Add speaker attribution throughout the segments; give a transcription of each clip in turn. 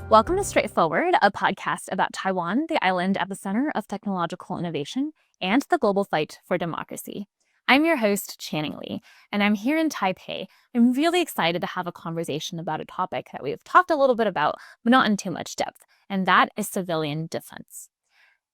Speaker 1: Welcome to Strait Forward, a podcast about Taiwan, the island epicenter of technological innovation, and the global fight for democracy. I'm your host, Channing Lee, and I'm here in Taipei. I'm really excited to have a conversation about a topic that we've talked a little bit about, but not in too much depth, and that is civilian defense.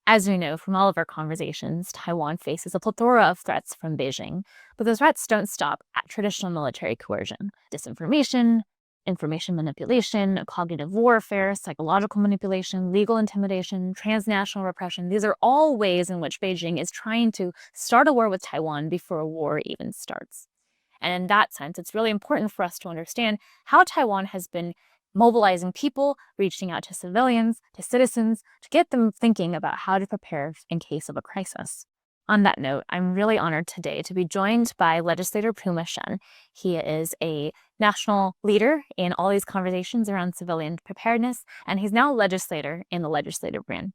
Speaker 1: As we know from all of our conversations, Taiwan faces a plethora of threats from Beijing, but those threats don't stop at traditional military coercion. Disinformation, information manipulation, cognitive warfare, psychological manipulation, legal intimidation, transnational repression. These are all ways in which Beijing is trying to start a war with Taiwan before a war even starts. And in that sense, it's really important for us to understand how Taiwan has been mobilizing people, reaching out to civilians, to citizens, to get them thinking about how to prepare in case of a crisis. On that note, I'm really honored today to be joined by legislator Puma Shen. He is a national leader in all these conversations around civilian preparedness, and he's now a legislator in the legislative branch.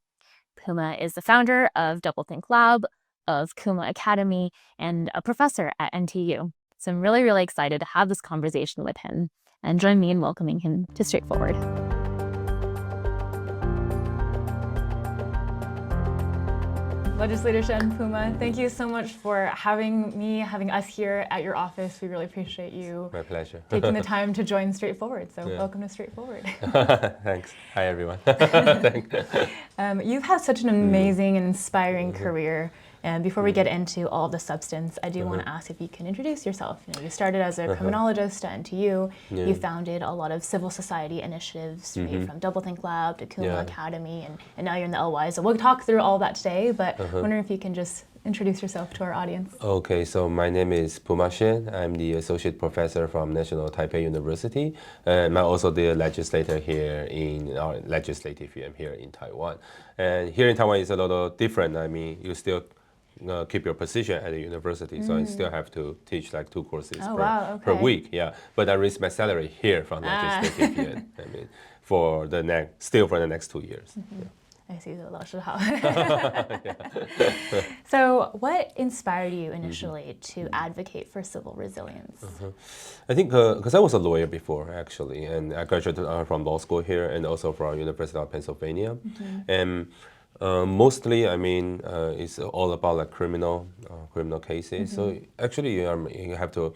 Speaker 1: Puma is the founder of Doublethink Lab, of Kuma Academy, and a professor at NTU. So I'm really, really excited to have this conversation with him, and join me in welcoming him to Strait Forward. Legislator Shen, Puma, thank you so much for having us here at your office. We really appreciate you.
Speaker 2: My pleasure.
Speaker 1: Taking the time to join Strait Forward. So welcome to Strait Forward.
Speaker 2: Thanks. Hi, everyone.
Speaker 1: You've had such an amazing and inspiring career. And before we get into all the substance, I do want to ask if you can introduce yourself. You started as a criminologist at NTU. You founded a lot of civil society initiatives, from Doublethink Lab to Kuma Academy, and now you're in the LY. So we'll talk through all that today, but wondering if you can just introduce yourself to our audience.
Speaker 2: Okay, so my name is Puma Shen. I'm the associate professor from National Taipei University. I'm also the legislator here in our legislative unit here in Taiwan. And here in Taiwan, it's a little different. I mean, you still keep your position at the university, so I still have to teach like 2 courses per week. Yeah, but I raise my salary here from the legislative unit. I mean, for the next 2 years.
Speaker 1: I see. So what inspired you initially to advocate for civil resilience?
Speaker 2: I think because I was a lawyer before, actually, and I graduated from law school here and also from University of Pennsylvania. And mostly, I mean, it's all about like criminal cases. So actually, you have to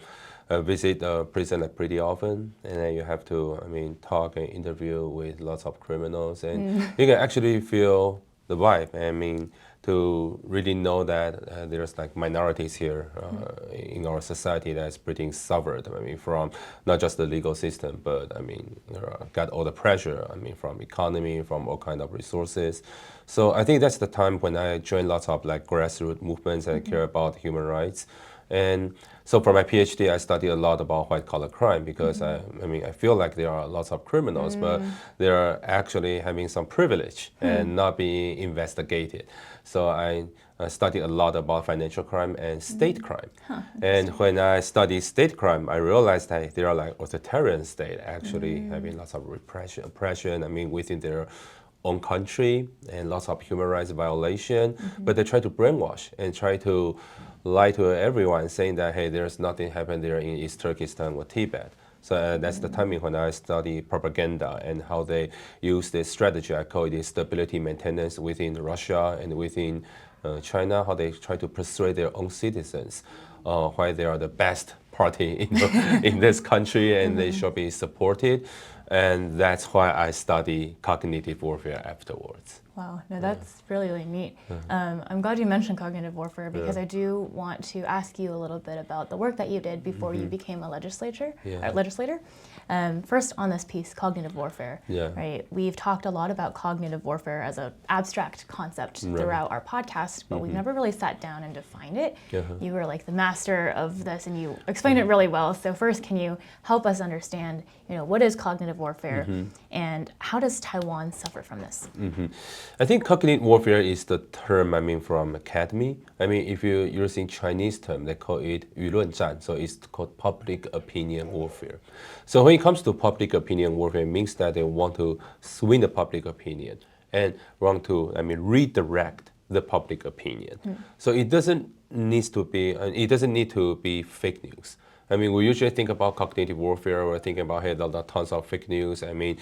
Speaker 2: visit prison like pretty often, and then you have to, I mean, talk and interview with lots of criminals, and you can actually feel the vibe. I mean, to really know that there's like minorities here in our society that's pretty suffered. I mean, from not just the legal system, but I mean, got all the pressure. I mean, from economy, from all kind of resources. So I think that's the time when I joined lots of like grassroots movements and care about human rights. And so for my PhD, I studied a lot about white-collar crime because I mean, I feel like there are lots of criminals, but they're actually having some privilege and not being investigated. So I studied a lot about financial crime and state crime. And when I studied state crime, I realized that there are like authoritarian state actually having lots of oppression, I mean, within their own country and lots of human rights violation, but they try to brainwash and try to lie to everyone saying that, hey, there's nothing happened there in East Turkestan or Tibet. So that's the timing when I study propaganda and how they use this strategy. I call it stability maintenance within Russia and within China, how they try to persuade their own citizens why they are the best party in this country and they should be supported. And that's why I study cognitive warfare afterwards.
Speaker 1: Wow, no, that's really, really neat. I'm glad you mentioned cognitive warfare because I do want to ask you a little bit about the work that you did before you became a legislator. First on this piece, cognitive warfare, right? We've talked a lot about cognitive warfare as an abstract concept throughout our podcast, but we've never really sat down and defined it. You were like the master of this and you explained it really well. So first, can you help us understand, what is cognitive warfare and how does Taiwan suffer from this?
Speaker 2: I think cognitive warfare is the term, I mean, from academy. I mean, if you're using Chinese term, they call it 舆论战, so it's called public opinion warfare. So when it comes to public opinion warfare, it means that they want to swing the public opinion and want to, I mean, redirect the public opinion. So it doesn't need to be fake news. I mean, we usually think about cognitive warfare. We're thinking about, hey, there are tons of fake news. I mean,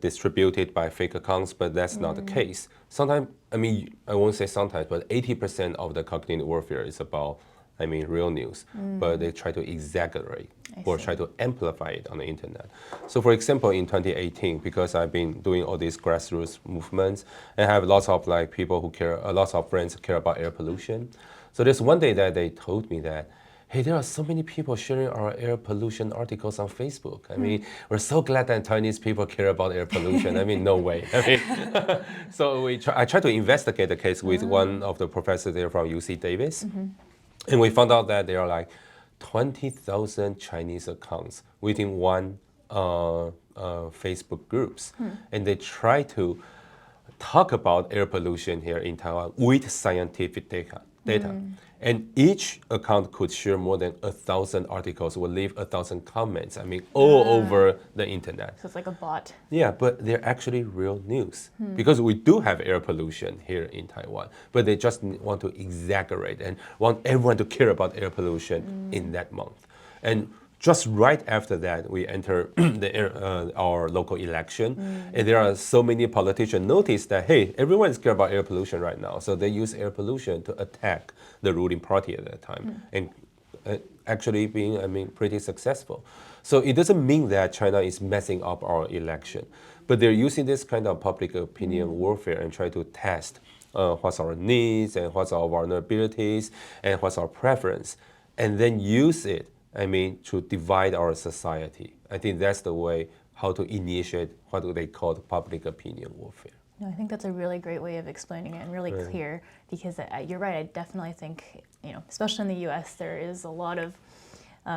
Speaker 2: distributed by fake accounts, but that's not the case. Sometimes, I mean, I won't say sometimes, but 80% of the cognitive warfare is about, I mean, real news, but they try to exaggerate or try to amplify it on the internet. So for example, in 2018, because I've been doing all these grassroots movements, and I have lots of like people who care, lots of friends care about air pollution. So there's one day that they told me that, hey, there are so many people sharing our air pollution articles on Facebook. I mean, we're so glad that Taiwanese people care about air pollution. I mean, no way. I mean, so I tried to investigate the case with one of the professors there from UC Davis. And we found out that there are like 20,000 Chinese accounts within one Facebook groups. And they try to talk about air pollution here in Taiwan with scientific data. And each account could share more than 1,000 articles, will leave 1,000 comments, I mean, all over the internet.
Speaker 1: So it's like a bot.
Speaker 2: Yeah, but they're actually real news. Because we do have air pollution here in Taiwan, but they just want to exaggerate and want everyone to care about air pollution in that month. And just right after that, we enter our local election, and there are so many politicians notice that, hey, everyone is care about air pollution right now, so they use air pollution to attack the ruling party at that time, and actually being, I mean, pretty successful. So it doesn't mean that China is messing up our election, but they're using this kind of public opinion warfare and try to test what's our needs and what's our vulnerabilities and what's our preference, and then use it, I mean, to divide our society. I think that's the way how to initiate what do they call the public opinion warfare.
Speaker 1: No, I think that's a really great way of explaining it and really clear, because you're right. I definitely think, you know, especially in the U.S., there is a lot of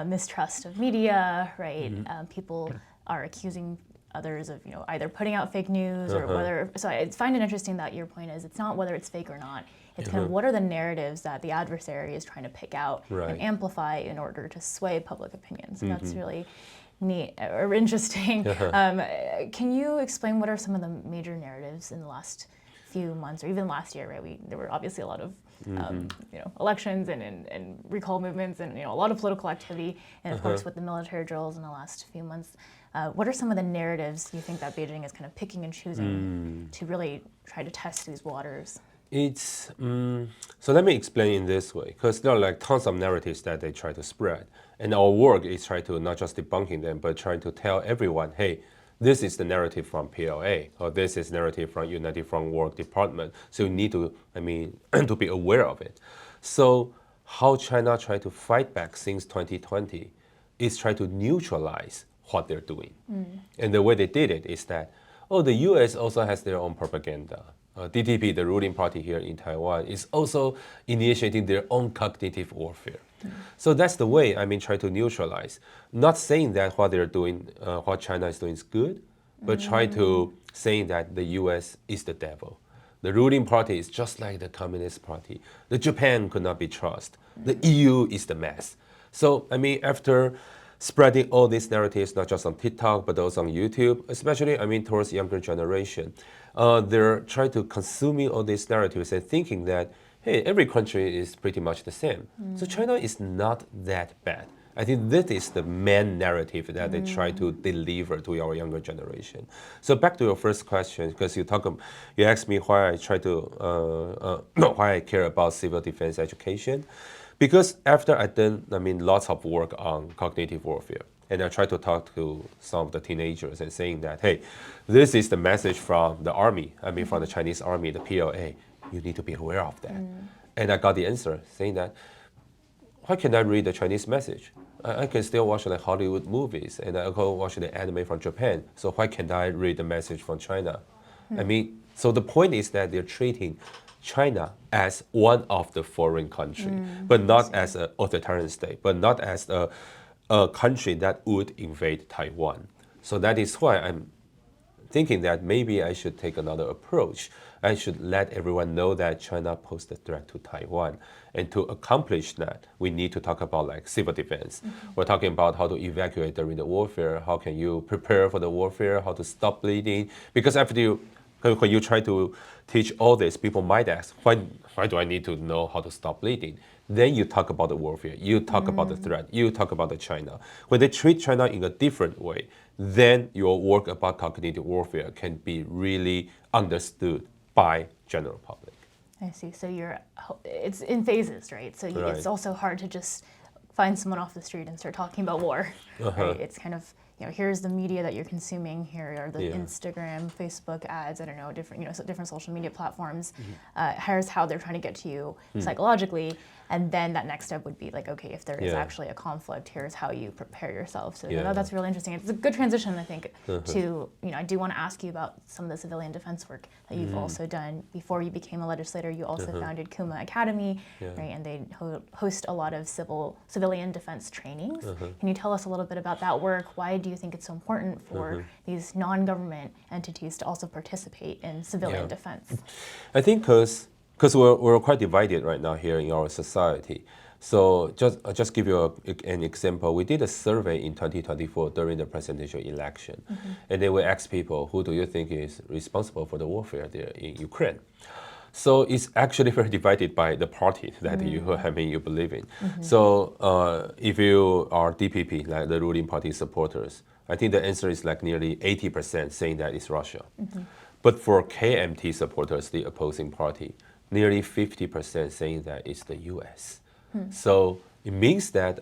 Speaker 1: mistrust of media, right? People are accusing others of, you know, either putting out fake news or whether. So I find it interesting that your point is it's not whether it's fake or not. It's kind of what are the narratives that the adversary is trying to pick out and amplify in order to sway public opinion. So that's really neat or interesting. Can you explain what are some of the major narratives in the last few months or even last year? Right, there were obviously a lot of you know, elections and recall movements and, you know, a lot of political activity, and of course with the military drills in the last few months. What are some of the narratives you think that Beijing is kind of picking and choosing to really try to test these waters?
Speaker 2: It's so let me explain in this way, because there are like tons of narratives that they try to spread, and our work is try to not just debunking them, but trying to tell everyone, hey, this is the narrative from PLA, or this is narrative from United Front Work Department. So you need to, I mean, to be aware of it. So how China tried to fight back since 2020 is try to neutralize what they're doing, and the way they did it is that, oh, the U.S. also has their own propaganda. DTP, the ruling party here in Taiwan, is also initiating their own cognitive warfare. So that's the way, I mean, try to neutralize. Not saying that what they're doing, what China is doing is good, but try to saying that the US is the devil. The ruling party is just like the Communist Party. The Japan could not be trusted. The EU is the mess. So, I mean, after spreading all these narratives, not just on TikTok, but also on YouTube, especially, I mean, towards younger generation, they're trying to consuming all these narratives and thinking that, hey, every country is pretty much the same. So China is not that bad. I think this is the main narrative that they try to deliver to our younger generation. So back to your first question, because you asked me why I try to, why I care about civil defense education. Because after I done, I mean, lots of work on cognitive warfare, and I try to talk to some of the teenagers and saying that, hey, this is the message from the army, I mean, from the Chinese army, the PLA. You need to be aware of that. And I got the answer saying that, why can't I read the Chinese message? I can still watch like Hollywood movies, and I can watch the anime from Japan. So why can't I read the message from China? I mean, so the point is that they're treating China as one of the foreign country, but not as an authoritarian state, but not as a country that would invade Taiwan. So that is why I'm thinking that maybe I should take another approach. I should let everyone know that China posed a threat to Taiwan. And to accomplish that, we need to talk about like civil defense. We're talking about how to evacuate during the warfare, how can you prepare for the warfare, how to stop bleeding. Because when you try to teach all this, people might ask, why do I need to know how to stop bleeding? then you talk about the warfare, you talk about the threat, you talk about the China. When they treat China in a different way, then your work about cognitive warfare can be really understood by general public.
Speaker 1: I see. So it's in phases, right? So
Speaker 2: Right.
Speaker 1: it's also hard to just find someone off the street and start talking about war. Right? It's kind of, here's the media that you're consuming. Here are the Instagram, Facebook ads. I don't know, different social media platforms. Here's how they're trying to get to you psychologically. And then that next step would be like, okay, if there is actually a conflict, here's how you prepare yourself. So that's really interesting. It's a good transition, I think, to, I do want to ask you about some of the civilian defense work that you've also done. Before you became a legislator, you also founded Kuma Academy, right? And they host a lot of civilian defense trainings. Can you tell us a little bit about that work? Why do you think it's so important for these non-government entities to also participate in civilian defense?
Speaker 2: I think because we're quite divided right now here in our society. So just give you an example. We did a survey in 2024 during the presidential election, and then we asked people, who do you think is responsible for the warfare there in Ukraine? So it's actually very divided by the party that you believe in. So if you are DPP, like the ruling party supporters, I think the answer is like nearly 80% saying that it's Russia. But for KMT supporters, the opposing party, nearly 50% saying that it's the US. So it means that,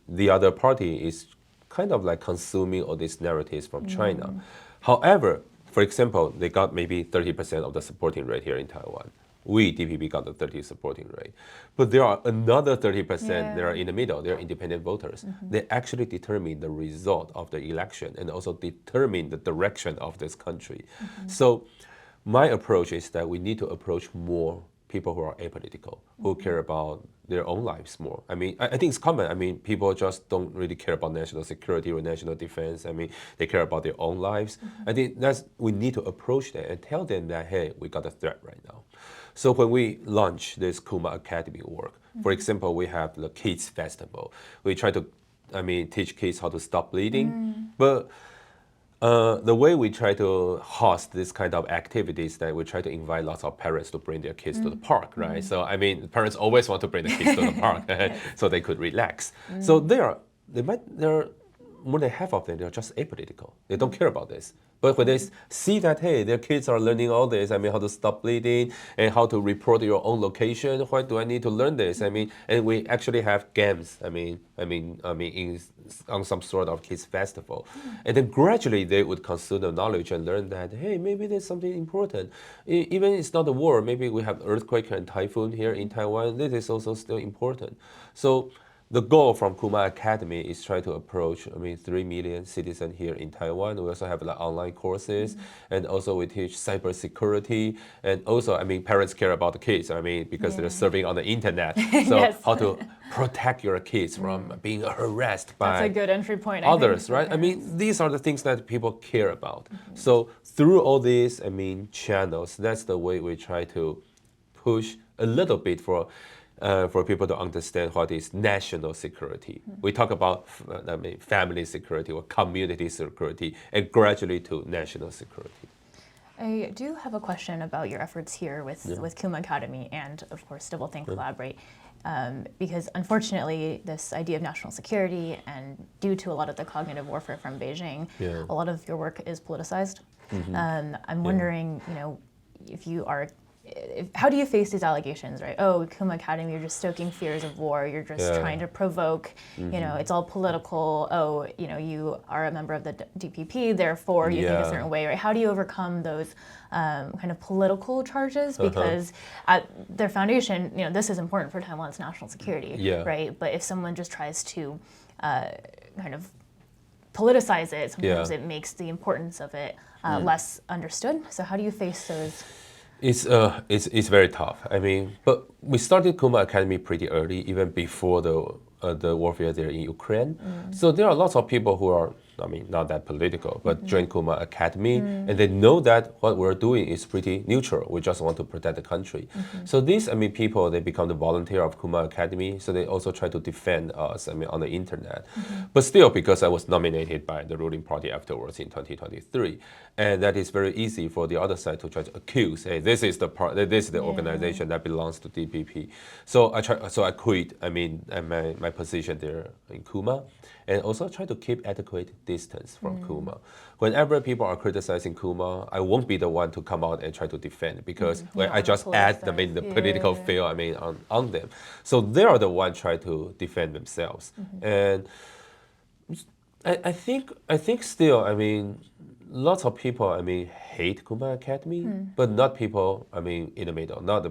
Speaker 2: the other party is kind of like consuming all these narratives from China. However, for example, they got maybe 30% of the supporting rate here in Taiwan. We, DPP, got the 30 supporting rate. But there are another 30% that are in the middle. They're independent voters. They actually determine the result of the election and also determine the direction of this country. So my approach is that we need to approach more people who are apolitical, who care about their own lives more. I think it's common. People just don't really care about national security or national defense. They care about their own lives. I think we need to approach that and tell them that, hey, we got a threat right now. So when we launch this Kuma Academy work, for example, we have the Kids Festival. We try to, teach kids how to stop bleeding, but the way we try to host this kind of activities, that we try to invite lots of parents to bring their kids to the park, right? So parents always want to bring the kids to the park so they could relax. So there are more than half of them, they're just apolitical. They don't care about this. But when they see that, hey, their kids are learning all this, how to stop bleeding and how to report your own location, why do I need to learn this? And we actually have games, on some sort of kids festival. And then gradually they would consume the knowledge and learn that, hey, maybe there's something important. Even it's not a war, maybe we have earthquake and typhoon here in Taiwan, this is also still important. So the goal from Kuma Academy is try to approach 3 million citizens here in Taiwan. We also have online courses, and also we teach cybersecurity, and also parents care about the kids because they're surfing on the internet. So how to protect your kids from being harassed by
Speaker 1: That's a good entry point,
Speaker 2: others, right? These are the things that people care about. So through all these channels, that's the way we try to push a little bit for people to understand what is national security. We talk about family security or community security, and gradually to national security.
Speaker 1: I do have a question about your efforts here with Kuma Academy and, of course, Doublethink Collaborate. Because unfortunately, this idea of national security, and due to a lot of the cognitive warfare from Beijing, a lot of your work is politicized. I'm wondering, how do you face these allegations, right? Oh, Kuma Academy, you're just stoking fears of war. You're just trying to provoke. It's all political. Oh, you are a member of the DPP, therefore you think a certain way, right? How do you overcome those kind of political charges? Because at their foundation, this is important for Taiwan's national security, right? But if someone just tries to kind of politicize it, sometimes it makes the importance of it less understood. So how do you face those?
Speaker 2: It's very tough. But we started Kuma Academy pretty early, even before the the warfare there in Ukraine. So there are lots of people who are, I mean, not that political, but join Kuma Academy, and they know that what we're doing is pretty neutral. We just want to protect the country. So these, I mean, people, they become the volunteer of Kuma Academy, so they also try to defend us, I mean, on the internet. But still, because I was nominated by the ruling party afterwards in 2023, and that is very easy for the other side to try to accuse, hey, this is the organization that belongs to DPP. So I quit, I mean, my position there in Kuma, and also try to keep adequate distance from Kuma. Whenever people are criticizing Kuma, I won't be the one to come out and try to defend, because I just add the political feel, I mean, on them. So they are the ones trying to defend themselves. And I think still, I mean, lots of people, I mean, hate Kuma Academy, but not people, I mean, in the middle, not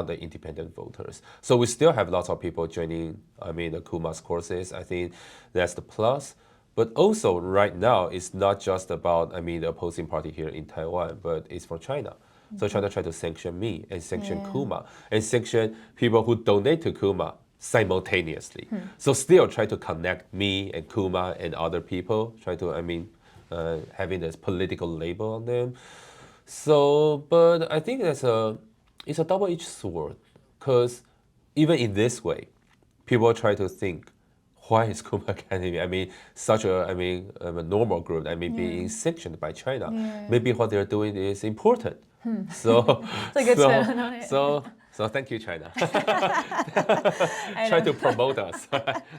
Speaker 2: the independent voters. So we still have lots of people joining, I mean, the Kuma's courses. I think that's the plus. But also right now, it's not just about, I mean, the opposing party here in Taiwan, but it's for China. So China tried to sanction me and sanction Kuma and sanction people who donate to Kuma simultaneously. So still try to connect me and Kuma and other people, try to, I mean, having this political label on them. So, but I think it's a double-edged sword, because even in this way, people try to think, why is Kuma Academy, I mean, such a, I mean, a normal group, I mean, being sanctioned by China? Maybe what they're doing is important. So,
Speaker 1: It's a good spin on it.
Speaker 2: So thank you, China. Try to promote us.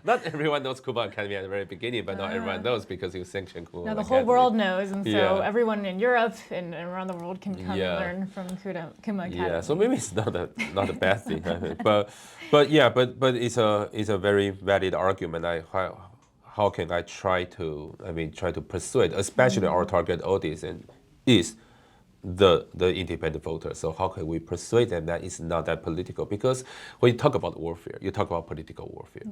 Speaker 2: Not everyone knows Kuma Academy at the very beginning, but not everyone knows because you sanctioned Kuma
Speaker 1: Now the
Speaker 2: Academy.
Speaker 1: whole world knows, and so
Speaker 2: Yeah.
Speaker 1: everyone in Europe and around the world can come and learn from Kuma Academy.
Speaker 2: Yeah, so maybe it's not a bad thing, I think. But it's a very valid argument. How can I try to persuade, especially our target audience is the independent voters. So how can we persuade them that it's not that political? Because when you talk about warfare, you talk about political warfare.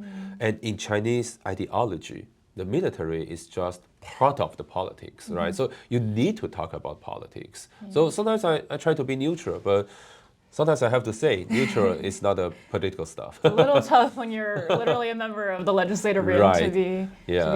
Speaker 2: And in Chinese ideology, the military is just part of the politics, right? So you need to talk about politics. So sometimes I try to be neutral, but sometimes I have to say, neutral is not a political stuff.
Speaker 1: It's a little tough when you're literally a member of the legislative branch to be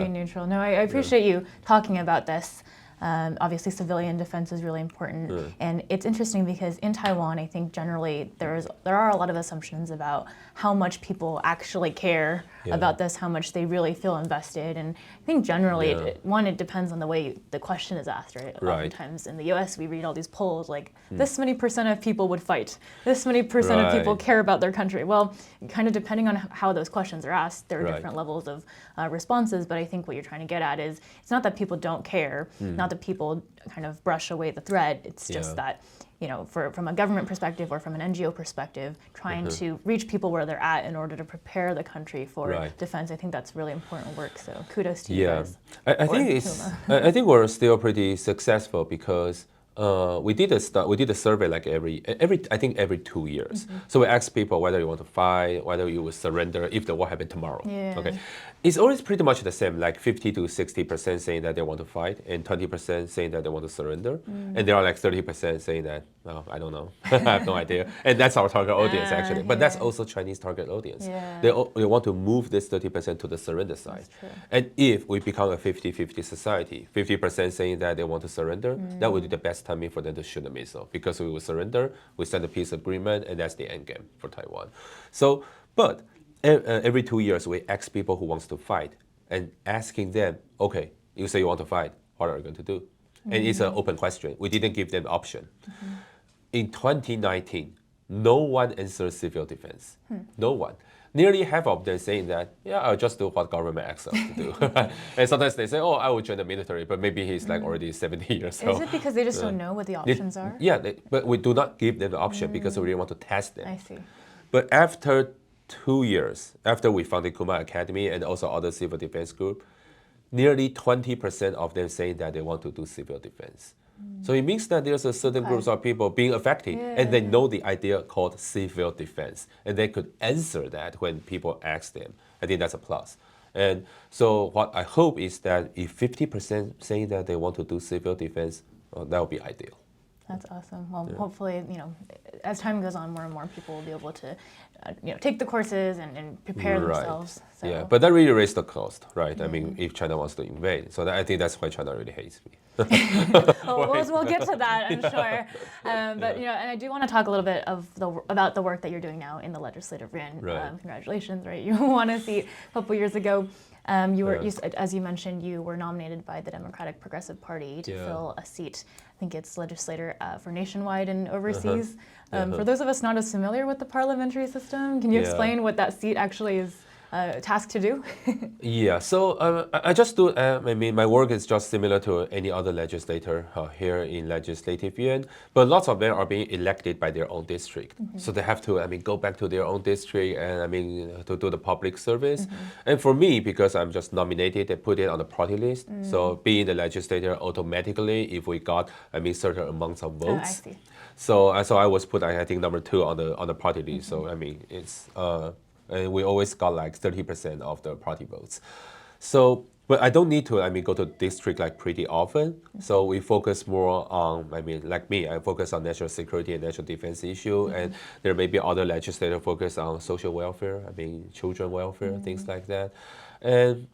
Speaker 1: neutral. No, I appreciate you talking about this. Obviously, civilian defense is really important, and it's interesting because in Taiwan, I think generally there are a lot of assumptions about how much people actually care about this, how much they really feel invested, and I think generally, it depends on the way the question is asked, right? Oftentimes in the U.S., we read all these polls like this many % of people would fight, this many % of people care about their country. Well, kind of depending on how those questions are asked, there are different levels of responses. But I think what you're trying to get at is it's not that people don't care, not that people kind of brush away the threat. It's just that, you know, from a government perspective or from an NGO perspective, trying to reach people where they're at in order to prepare the country for defense. I think that's really important work. So kudos to you guys.
Speaker 2: I think we're still pretty successful because we did a survey like every 2 years. So we asked people whether you want to fight, whether you will surrender if the war happened tomorrow. Okay, it's always pretty much the same, like 50 to 60% saying that they want to fight, and 20% saying that they want to surrender, and there are like 30% saying that, oh, I don't know, I have no idea. And that's our target audience actually, but that's also Chinese target audience. They want to move this 30% to the surrender side. And if we become a 50-50 society, 50% saying that they want to surrender, that would be the best timing for them to shoot a missile, because we will surrender, we send a peace agreement, and that's the end game for Taiwan. So, but every 2 years we ask people who wants to fight and asking them, okay, you say you want to fight, what are you going to do? And it's an open question. We didn't give them the option. In 2019, no one answered civil defense. No one. Nearly half of them saying that, yeah, I'll just do what government asks us to do. And sometimes they say, oh, I will join the military, but maybe he's like already 70 years old.
Speaker 1: Is it because they just don't know what the options are?
Speaker 2: Yeah, but we do not give them the option because we really want to test them.
Speaker 1: I see.
Speaker 2: But after 2 years, after we founded Kuma Academy and also other civil defense group, nearly 20% of them saying that they want to do civil defense. So it means that there's a certain groups of people being affected, and they know the idea called civil defense, and they could answer that when people ask them. I think that's a plus. And so what I hope is that if 50% saying that they want to do civil defense, that would be ideal.
Speaker 1: That's awesome. Well, hopefully, as time goes on, more and more people will be able to, take the courses and prepare themselves. So.
Speaker 2: Yeah, but that really raises the cost, right? I mean, if China wants to invade, so I think that's why China really hates me.
Speaker 1: We'll get to that, I'm sure. But and I do want to talk a little bit about the work that you're doing now in the legislative branch. Congratulations, right? You won a seat a couple years ago. As you mentioned, you were nominated by the Democratic Progressive Party to fill a seat. I think it's legislator for nationwide and overseas. For those of us not as familiar with the parliamentary system, can you explain what that seat actually is tasked to do?
Speaker 2: Yeah, so I just do, my work is just similar to any other legislator here in Legislative Yuan, but lots of them are being elected by their own district. So they have to, go back to their own district and, to do the public service. And for me, because I'm just nominated, they put it on the party list. So being the legislator, automatically, if we got, certain amounts of votes.
Speaker 1: I see.
Speaker 2: So I was put, I think, number 2 on the party list. So, it's... and we always got like 30% of the party votes. So, but I don't need to, go to district like pretty often. So we focus more on, like me, I focus on national security and national defense issue. And there may be other legislators focus on social welfare, children welfare, things like that. And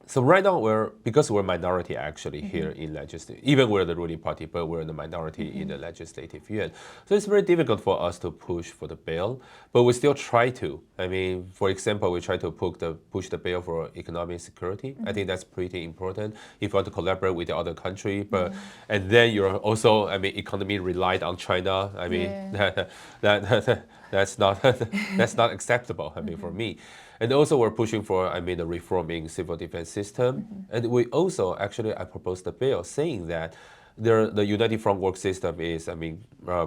Speaker 2: so right now because we're minority actually here in legislative, even we're the ruling party, but we're the minority in the legislative yuan. So it's very difficult for us to push for the bill, but we still try to. For example, we try to push the bill for economic security. I think that's pretty important if you want to collaborate with the other country. But and then you're also, economy relied on China. That's not acceptable. for me. And also we're pushing for, the reforming civil defense system. And we also, actually, I proposed a bill saying that the United Front work system is,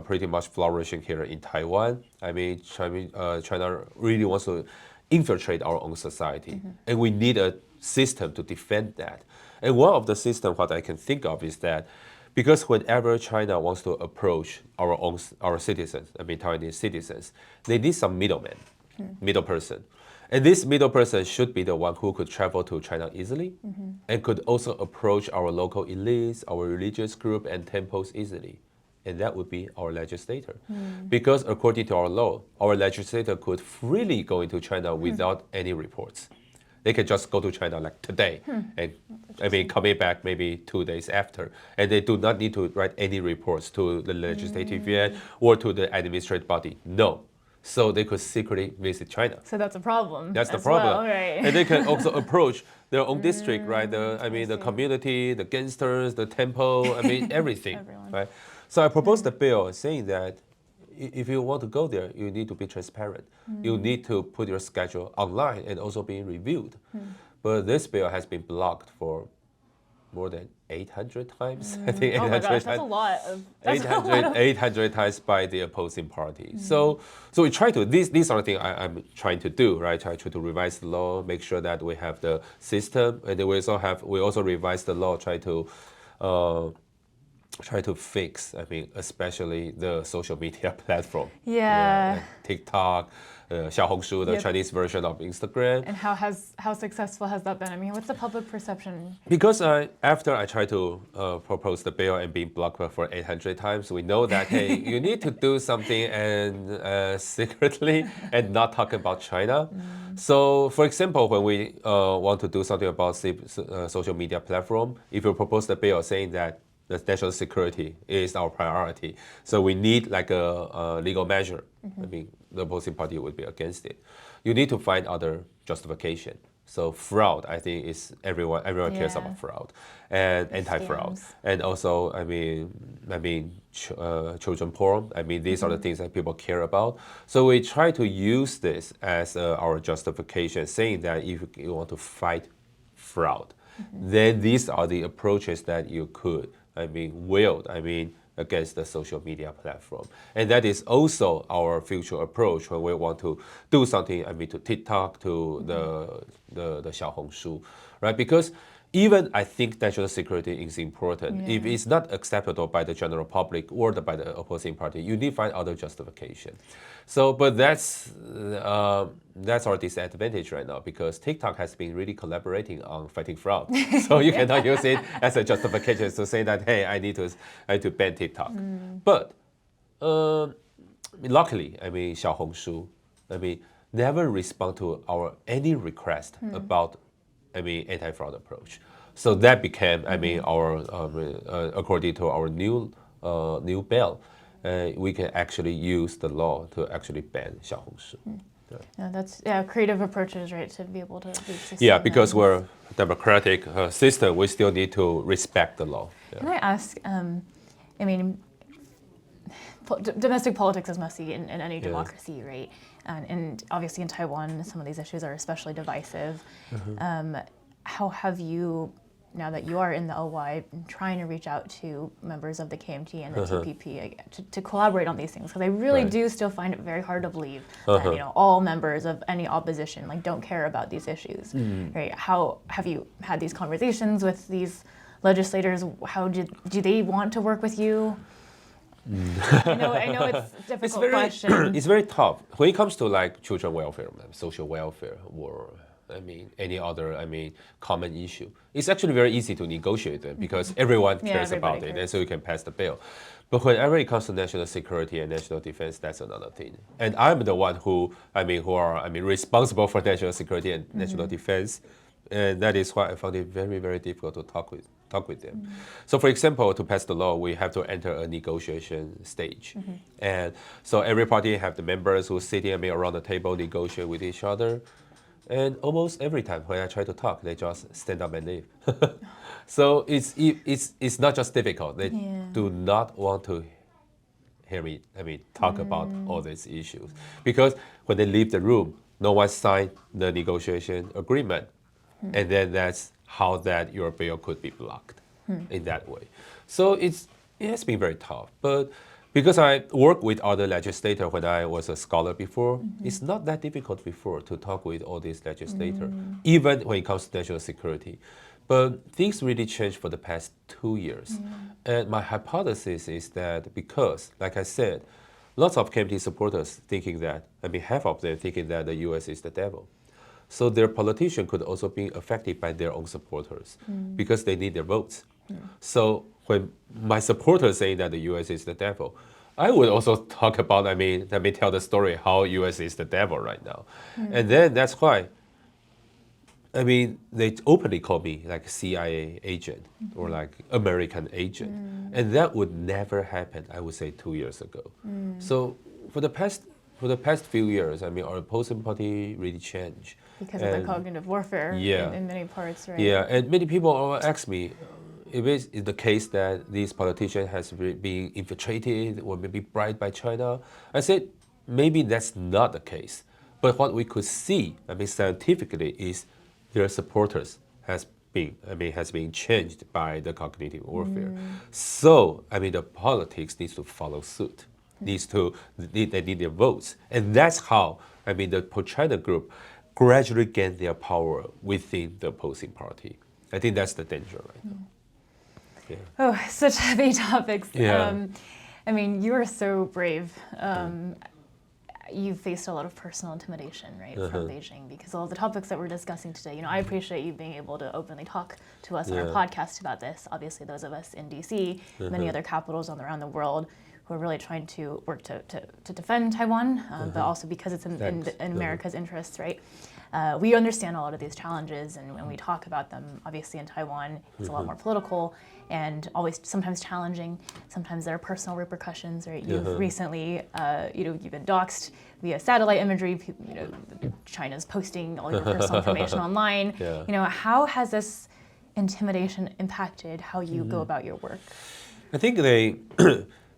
Speaker 2: pretty much flourishing here in Taiwan. China really wants to infiltrate our own society. And we need a system to defend that. And one of the systems what I can think of is that because whenever China wants to approach our citizens, Taiwanese citizens, they need some middle person. And this middle person should be the one who could travel to China easily and could also approach our local elites, our religious group and temples easily. And that would be our legislator. Because according to our law, our legislator could freely go into China without any reports. They can just go to China like today and coming back maybe 2 days after. And they do not need to write any reports to the legislative yuan or to the administrative body. No. So they could secretly visit China.
Speaker 1: So that's a problem.
Speaker 2: That's the problem.
Speaker 1: Well, right.
Speaker 2: And they can also approach their own district, right? The community, the gangsters, the temple, everything.
Speaker 1: Everyone.
Speaker 2: Right? So I proposed a bill saying that if you want to go there, you need to be transparent. You need to put your schedule online and also being reviewed. But this bill has been blocked for more than 800 times. I think 800
Speaker 1: oh my gosh,
Speaker 2: times.
Speaker 1: that's a lot of
Speaker 2: 800 times by the opposing party. So we try to, these are the things I'm trying to do, right? I try to revise the law, make sure that we have the system, and then we also revise the law, try to fix, especially the social media platform.
Speaker 1: Yeah.
Speaker 2: TikTok, Xiaohongshu, the Chinese version of Instagram.
Speaker 1: And how successful has that been? What's the public perception?
Speaker 2: Because after I tried to propose the bill and being blocked for 800 times, we know that, hey, you need to do something and secretly and not talk about China. So, for example, when we want to do something about social media platform, if you propose the bill saying that the national security is our priority, so we need like a legal measure. The opposing party would be against it. You need to find other justification. So fraud, I think, is everyone cares about fraud and anti-fraud, and also children porn. These are the things that people care about. So we try to use this as our justification, saying that if you want to fight fraud, then these are the approaches that you could wield. Against the social media platform. And that is also our future approach when we want to do something, to TikTok, to the Xiaohongshu, right? Because even I think national security is important. If it's not acceptable by the general public or by the opposing party, you need to find other justification. So, but that's our disadvantage right now because TikTok has been really collaborating on fighting fraud. So you cannot use it as a justification to say that, hey, I need to ban TikTok. But luckily, I mean, Xiaohongshu, never respond to any request about, anti-fraud approach. So that became, our according to our new bill, we can actually use the law to actually ban Xiaohongshu.
Speaker 3: Yeah, that's creative approaches, right, to be able to reach this.
Speaker 2: Yeah, because we're a democratic system, we still need to respect the law. Yeah.
Speaker 3: Can I ask? Domestic politics is messy in any democracy, right? And obviously in Taiwan, some of these issues are especially divisive. How have you, now that you are in the OY, trying to reach out to members of the KMT and the TPP to collaborate on these things? Because I really do still find it very hard to believe that all members of any opposition don't care about these issues. Right? How have you had these conversations with these legislators? How do they want to work with you? I know it's a difficult question.
Speaker 2: It's very tough when it comes to children welfare, social welfare, or any other common issue. It's actually very easy to negotiate them because everyone cares about it, and so you can pass the bill. But whenever it comes to national security and national defense, that's another thing. And I'm the one who are responsible for national security and national defense, and that is why I found it very, very difficult to talk with them. So for example, to pass the law, we have to enter a negotiation stage. And so every party have the members who sitting around the table, negotiate with each other. And almost every time when I try to talk, they just stand up and leave. So it's not just difficult. They do not want to hear me, talk about all these issues. Because when they leave the room, no one signed the negotiation agreement. And then that's how that your bill could be blocked in that way. So it has been very tough. But because I worked with other legislators when I was a scholar before, it's not that difficult before to talk with all these legislators, even when it comes to national security. But things really changed for the past 2 years. And my hypothesis is that because, like I said, lots of KMT supporters thinking that, half of them thinking that the US is the devil. So their politician could also be affected by their own supporters because they need their votes. So when my supporters say that the U.S. is the devil, I would also talk about, tell the story how U.S. is the devil right now. And then that's why, they openly call me CIA agent or American agent. And that would never happen, I would say, 2 years ago. So for the past few years, our opposing party really changed.
Speaker 3: Because of the cognitive warfare in many parts, right?
Speaker 2: Yeah, and many people ask me, if it's the case that these politicians has been infiltrated or maybe bribed by China, I said, maybe that's not the case. But what we could see, scientifically, is their supporters has been changed by the cognitive warfare. So, the politics needs to follow suit. They need their votes. And that's how, the pro-China group gradually gain their power within the opposing party. I think that's the danger right now. Yeah.
Speaker 3: Oh, such heavy topics.
Speaker 2: Yeah.
Speaker 3: You are so brave. You've faced a lot of personal intimidation, right, from Beijing, because all the topics that we're discussing today, I appreciate you being able to openly talk to us on our podcast about this. Obviously, those of us in DC, many other capitals around the world, who are really trying to work to defend Taiwan, but also because it's in America's interests, right? We understand a lot of these challenges, and when we talk about them, obviously in Taiwan, it's a lot more political and always sometimes challenging. Sometimes there are personal repercussions, right? You've recently, you've been doxxed via satellite imagery. China's posting all your personal information online. How has this intimidation impacted how you go about your work?
Speaker 2: I think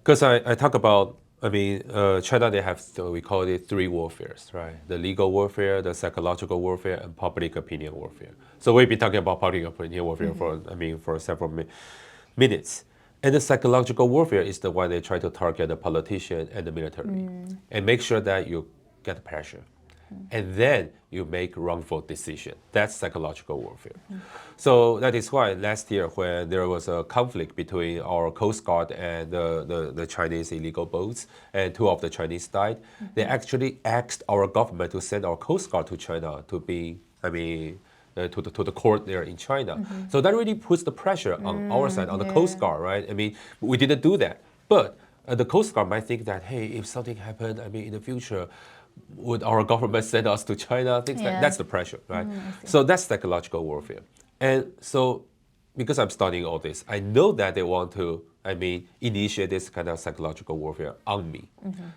Speaker 2: because I talk about, China, they have, we call it 3 warfares, right? The legal warfare, the psychological warfare, and public opinion warfare. So we've been talking about public opinion warfare for several minutes. And the psychological warfare is the one they try to target the politician and the military and make sure that you get pressure. and then you make wrongful decision. That's psychological warfare. So that is why last year when there was a conflict between our Coast Guard and the Chinese illegal boats, and 2 of the Chinese died, they actually asked our government to send our Coast Guard to China to be, to the court there in China. So that really puts the pressure on our side, on the Coast Guard, right? I mean, we didn't do that. But the Coast Guard might think that, hey, if something happened, in the future, would our government send us to China? Things like that's the pressure, right? So that's psychological warfare. And so because I'm studying all this, I know that they want to, initiate this kind of psychological warfare on me.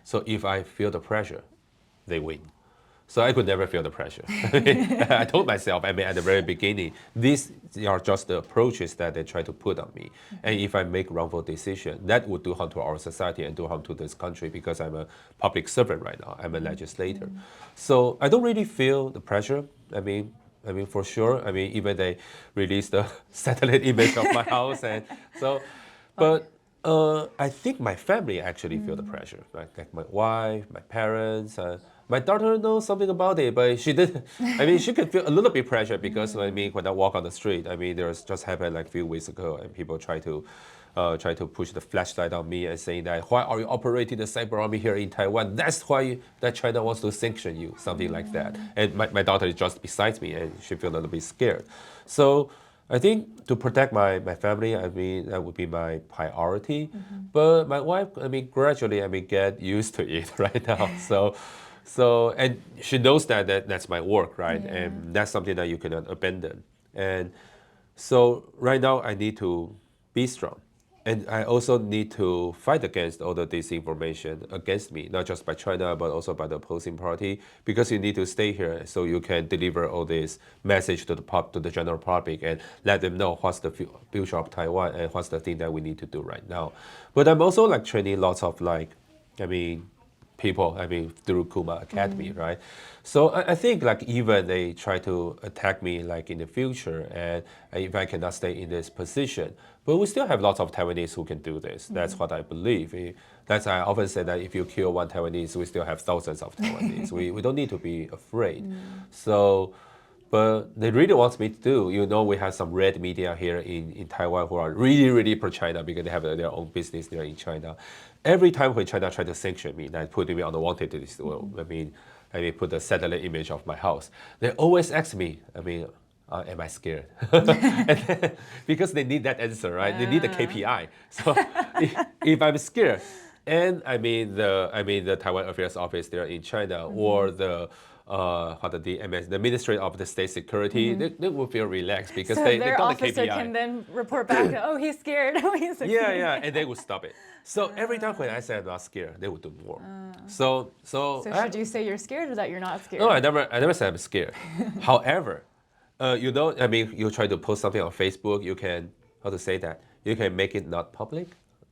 Speaker 2: So if I feel the pressure, they win. So I could never feel the pressure. I told myself, at the very beginning, these are just the approaches that they try to put on me. And if I make wrongful decision, that would do harm to our society and do harm to this country because I'm a public servant right now. I'm a legislator. So I don't really feel the pressure. For sure. Even they released the satellite image of my house, and so, but I think my family actually feel the pressure, right? Like my wife, my parents. My daughter knows something about it, but she didn't. She could feel a little bit pressure because when I walk on the street, there's just happened like a few weeks ago, and people try to push the flashlight on me and saying that why are you operating the cyber army here in Taiwan? That's why that China wants to sanction you, something like that. And my daughter is just beside me, and she feels a little bit scared. So I think to protect my family, that would be my priority. But my wife, gradually, get used to it right now. So and she knows that's my work, right?
Speaker 3: Yeah.
Speaker 2: And that's something that you cannot abandon. And so right now I need to be strong. And I also need to fight against all the disinformation against me, not just by China, but also by the opposing party, because you need to stay here so you can deliver all this message to the general public and let them know what's the future of Taiwan and what's the thing that we need to do right now. But I'm also training lots of people, through Kuma Academy, right? So I think even they try to attack me in the future, and if I cannot stay in this position, but we still have lots of Taiwanese who can do this. That's what I believe. That's I often say that if you kill one Taiwanese, we still have thousands of Taiwanese. We don't need to be afraid. So, but they really want me to do. We have some red media here in Taiwan who are really, really pro-China because they have their own business there in China. Every time when China tries to sanction me, like putting me on the wanted list, put the satellite image of my house, they always ask me, am I scared? Because they need that answer, right? They need the KPI. So if I'm scared, and the Taiwan Affairs Office there in China, or the Ministry of the State Security, they will feel relaxed because
Speaker 3: so
Speaker 2: they
Speaker 3: their
Speaker 2: got the KPI.
Speaker 3: officer can then report back, oh, he's scared. Oh, he's scared.
Speaker 2: Yeah, and they will stop it. So every time when I say I'm not scared, they will do more. So
Speaker 3: should you say you're scared or that you're not scared?
Speaker 2: No, I never say I'm scared. However, you try to post something on Facebook, you can, how to say that? You can make it not public.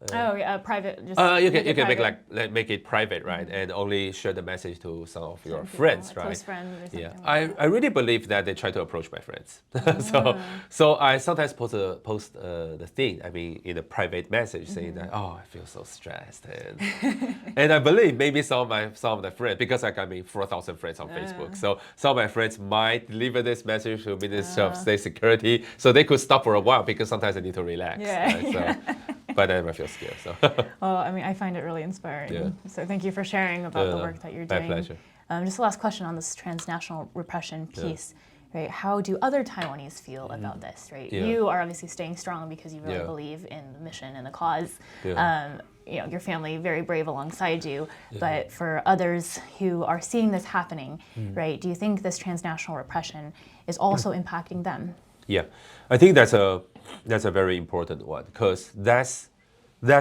Speaker 3: Private. Just
Speaker 2: you can make it private, right? And only share the message to some of your friends, right?
Speaker 3: Close friends or something.
Speaker 2: Yeah, I really believe that they try to approach my friends. So I sometimes post the thing, in a private message saying that, oh, I feel so stressed, and I believe maybe some of the friends, because I got 4,000 friends on Facebook, so some of my friends might deliver this message to Ministry of State Security, so they could stop for a while because sometimes I need to relax.
Speaker 3: Yeah.
Speaker 2: Right? So, but I never feel scared. So.
Speaker 3: Well, I find it really inspiring.
Speaker 2: Yeah.
Speaker 3: So thank you for sharing about the work that you're doing.
Speaker 2: My pleasure.
Speaker 3: Just the last question on this transnational repression piece, right? How do other Taiwanese feel about this, right?
Speaker 2: Yeah.
Speaker 3: You are obviously staying strong because you really believe in the mission and the cause.
Speaker 2: Yeah.
Speaker 3: Your family very brave alongside you. But for others who are seeing this happening, right? Do you think this transnational repression is also impacting them?
Speaker 2: Yeah, I think that's a very important one, because that's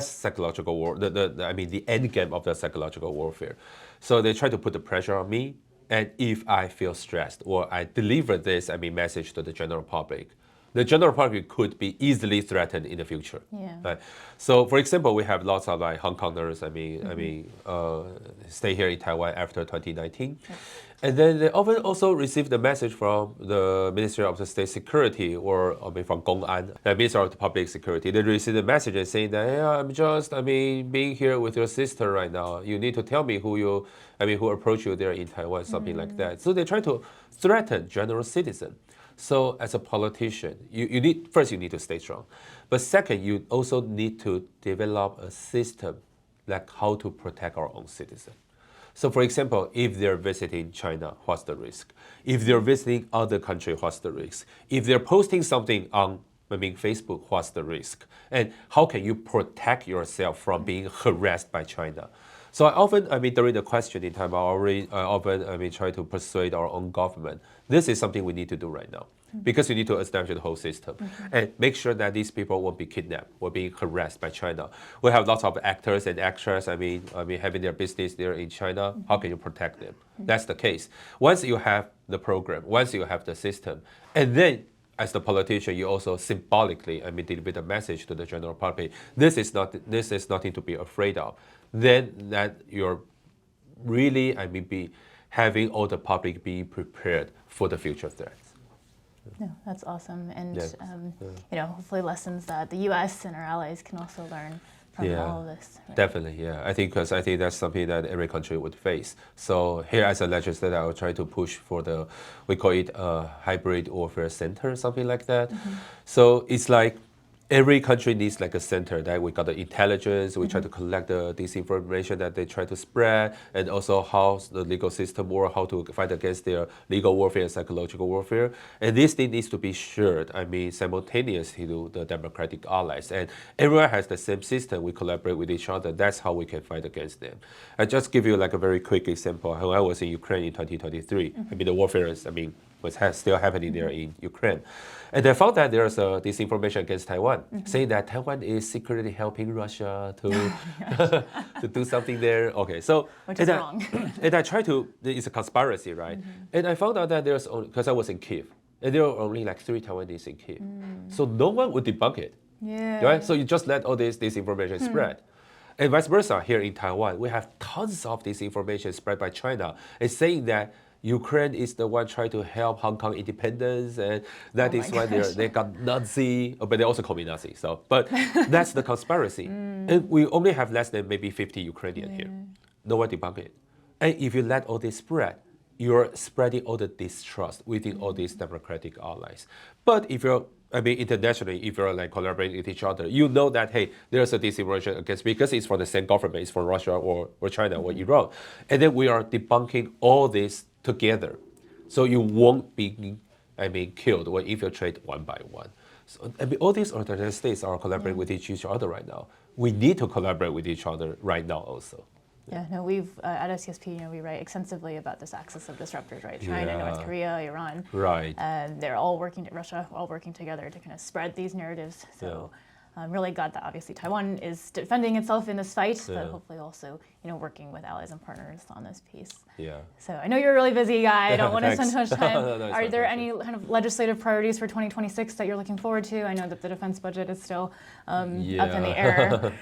Speaker 2: psychological war. The end game of the psychological warfare. So they try to put the pressure on me, and if I feel stressed or I deliver this message to the general public could be easily threatened in the future.
Speaker 3: Yeah.
Speaker 2: Right? So, for example, we have lots of Hong Kongers. Stay here in Taiwan after 2019, And then they often also receive the message from the Ministry of the State Security or from Gong'an, the Ministry of the Public Security. They receive the message saying that, hey, I'm just, being here with your sister right now. You need to tell me who approached you there in Taiwan, something like that. So they try to threaten general citizen. So as a politician, you need to stay strong. But second, you also need to develop a system like how to protect our own citizens. So for example, if they're visiting China, what's the risk? If they're visiting other country, what's the risk? If they're posting something on Facebook, what's the risk? And how can you protect yourself from being harassed by China? So I often, during the questioning time, I often try to persuade our own government. This is something we need to do right now. Because you need to establish the whole system and make sure that these people won't be kidnapped or being harassed by China. We have lots of actors and actresses, having their business there in China. How can you protect them? That's the case. Once you have the program, once you have the system, and then as the politician, you also symbolically, deliver the message to the general public. This is nothing to be afraid of. Then that you're really, be having all the public be prepared for the future threats.
Speaker 3: No, that's awesome, and
Speaker 2: Yes.
Speaker 3: hopefully lessons that the U.S. and our allies can also learn from all of this. Right?
Speaker 2: Definitely, yeah. I think that's something that every country would face. So here, as a legislator, I will try to push for we call it a hybrid warfare center, something like that. So it's like every country needs like a center that we got the intelligence, we try to collect the disinformation that they try to spread, and also how the legal system works, how to fight against their legal warfare and psychological warfare. And this thing needs to be shared, simultaneously to the democratic allies. And everyone has the same system, we collaborate with each other, that's how we can fight against them. I just give you like a very quick example. When I was in Ukraine in 2023, the warfare is, was still happening there in Ukraine. And I found that there's disinformation against Taiwan, saying that Taiwan is secretly helping Russia to to do something there. Okay, so
Speaker 3: which is wrong.
Speaker 2: And I try to, it's a conspiracy, right? And I found out that there's only, because I was in Kiev, and there were only like 3 Taiwanese in Kiev. So no one would debunk it.
Speaker 3: Yeah.
Speaker 2: Right? So you just let all this disinformation spread. And vice versa, here in Taiwan, we have tons of disinformation spread by China. It's saying that Ukraine is the one trying to help Hong Kong independence, and that is why they got Nazi, but they also call me Nazi. So, but that's the conspiracy. And we only have less than maybe 50 Ukrainians here. No one debunk it. And if you let all this spread, you're spreading all the distrust within all these democratic allies. But if you're internationally, if you're like collaborating with each other, you know that, hey, there's a disinformation against, because it's from the same government, it's from Russia or China or Iran. And then we are debunking all this together. So you won't be, killed or infiltrated one by one. So, all these alternative states are collaborating with each other right now. We need to collaborate with each other right now also.
Speaker 3: Yeah, no, we've, at SCSP, we write extensively about this axis of disruptors, right? China, North Korea, Iran.
Speaker 2: Right.
Speaker 3: They're all working, Russia, all working together to kind of spread these narratives. So I'm really glad that obviously Taiwan is defending itself in this fight, but hopefully also, working with allies and partners on this piece.
Speaker 2: Yeah.
Speaker 3: So I know you're a really busy guy. I don't want to spend too much time.
Speaker 2: No,
Speaker 3: Are there any kind of legislative priorities for 2026 that you're looking forward to? I know that the defense budget is still up in the air.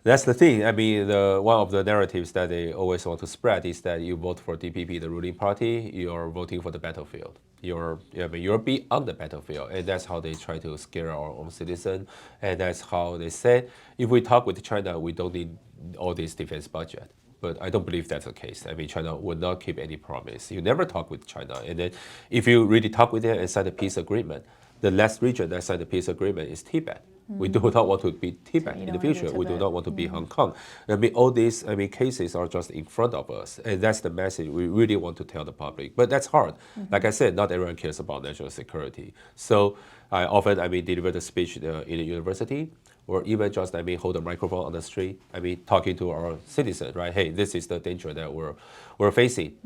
Speaker 2: That's the thing. One of the narratives that they always want to spread is that you vote for DPP, the ruling party, you're voting for the battlefield. You're beyond the battlefield, and that's how they try to scare our own citizens. And that's how they said, if we talk with China, we don't need all this defense budget. But I don't believe that's the case. China would not keep any promise. You never talk with China, and then if you really talk with them and sign a peace agreement, the last region that signed the peace agreement is Tibet. We do not want to be Tibet in the future. We do not want to be Hong Kong. All these cases are just in front of us, and that's the message we really want to tell the public. But that's hard. Like I said, not everyone cares about national security. So I often deliver the speech in a university, or even just hold a microphone on the street. Talking to our citizens, right? Hey, this is the danger that we're facing.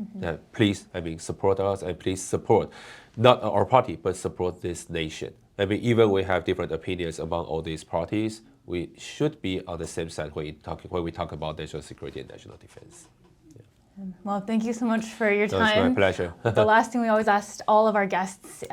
Speaker 2: Please, support us, and please support not our party, but support this nation. Even we have different opinions among all these parties, we should be on the same side when we talk about national security and national defense.
Speaker 3: Well, thank you so much for your
Speaker 2: No, it's my
Speaker 3: time.
Speaker 2: pleasure.
Speaker 3: The last thing we always ask all of our guests,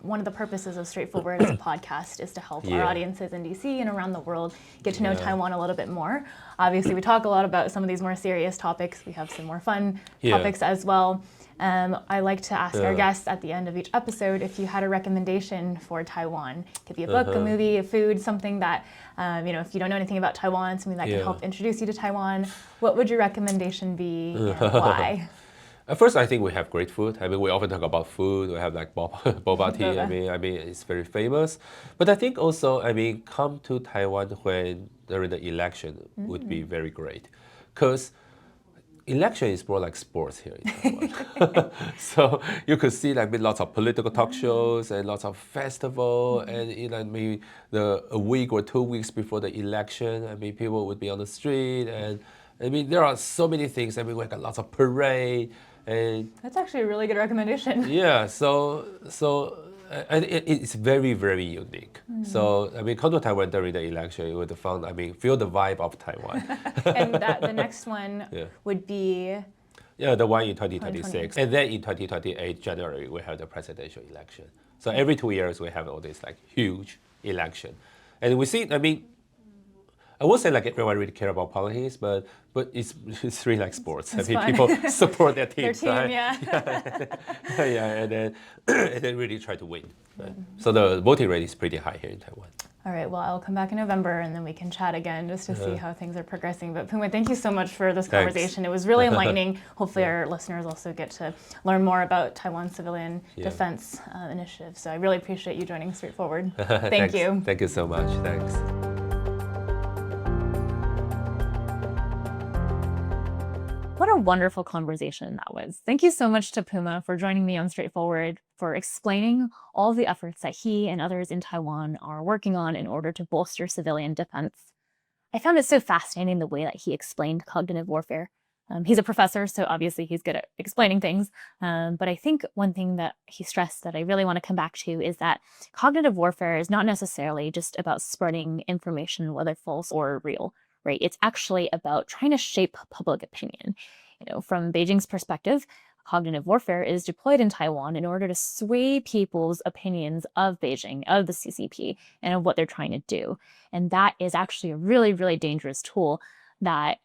Speaker 3: one of the purposes of Strait Forward as a podcast is to help our
Speaker 2: Yeah.
Speaker 3: audiences in DC and around the world get to know Taiwan a little bit more. Obviously, we talk a lot about some of these more serious topics. We have some more fun topics as well. I like to ask our guests at the end of each episode if you had a recommendation for Taiwan. It could be a book, a movie, a food, something that, if you don't know anything about Taiwan, something that can help introduce you to Taiwan. What would your recommendation be and why?
Speaker 2: At first, I think we have great food. I mean, we often talk about food. We have like boba tea.
Speaker 3: Boba.
Speaker 2: I mean, it's very famous. But I think also, come to Taiwan when during the election would be very great, because election is more like sports here in Taiwan. So you could see like lots of political talk shows and lots of festival, and maybe a week or 2 weeks before the election, people would be on the street, and there are so many things. We got lots of parade, and
Speaker 3: That's actually a really good recommendation.
Speaker 2: yeah. It's very, very unique. So come to Taiwan during the election, you would find, feel the vibe of Taiwan.
Speaker 3: And the next one would be
Speaker 2: Yeah, the one in 2026. And then in 2028, January, we have the presidential election. So every 2 years, we have all this like huge election. And we see, I won't say like everyone really care about politics, but it's really like sports.
Speaker 3: It's
Speaker 2: people support their teams,
Speaker 3: their team,
Speaker 2: right?
Speaker 3: yeah.
Speaker 2: and then really try to win. Right? So the voting rate is pretty high here in Taiwan.
Speaker 3: All right, well, I'll come back in November and then we can chat again just to see how things are progressing. But Puma, thank you so much for this conversation. It was really enlightening. Hopefully our listeners also get to learn more about Taiwan's civilian defense initiative. So I really appreciate you joining Strait Forward. Thank you.
Speaker 2: Thank you so much. Thanks.
Speaker 1: What a wonderful conversation that was. Thank you so much to Puma for joining me on Strait Forward, for explaining all the efforts that he and others in Taiwan are working on in order to bolster civilian defense. I found it so fascinating the way that he explained cognitive warfare. He's a professor, so obviously he's good at explaining things. But I think one thing that he stressed that I really want to come back to is that cognitive warfare is not necessarily just about spreading information, whether false or real. Right? It's actually about trying to shape public opinion. From Beijing's perspective, cognitive warfare is deployed in Taiwan in order to sway people's opinions of Beijing, of the CCP, and of what they're trying to do. And that is actually a really, really dangerous tool that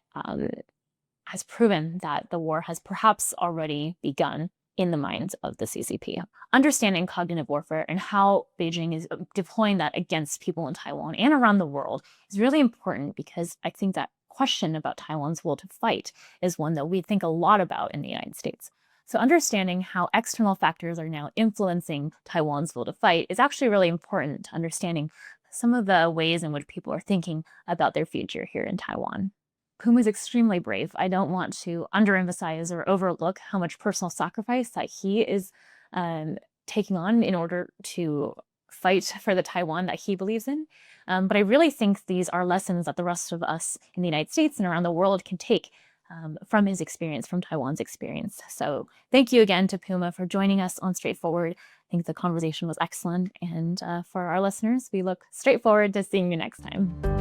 Speaker 1: has proven that the war has perhaps already begun in the minds of the CCP. Understanding cognitive warfare and how Beijing is deploying that against people in Taiwan and around the world is really important, because I think that question about Taiwan's will to fight is one that we think a lot about in the United States. So understanding how external factors are now influencing Taiwan's will to fight is actually really important to understanding some of the ways in which people are thinking about their future here in Taiwan. Puma is extremely brave. I don't want to underemphasize or overlook how much personal sacrifice that he is taking on in order to fight for the Taiwan that he believes in. But I really think these are lessons that the rest of us in the United States and around the world can take from his experience, from Taiwan's experience. So thank you again to Puma for joining us on Strait Forward. I think the conversation was excellent. And for our listeners, we look straight forward to seeing you next time.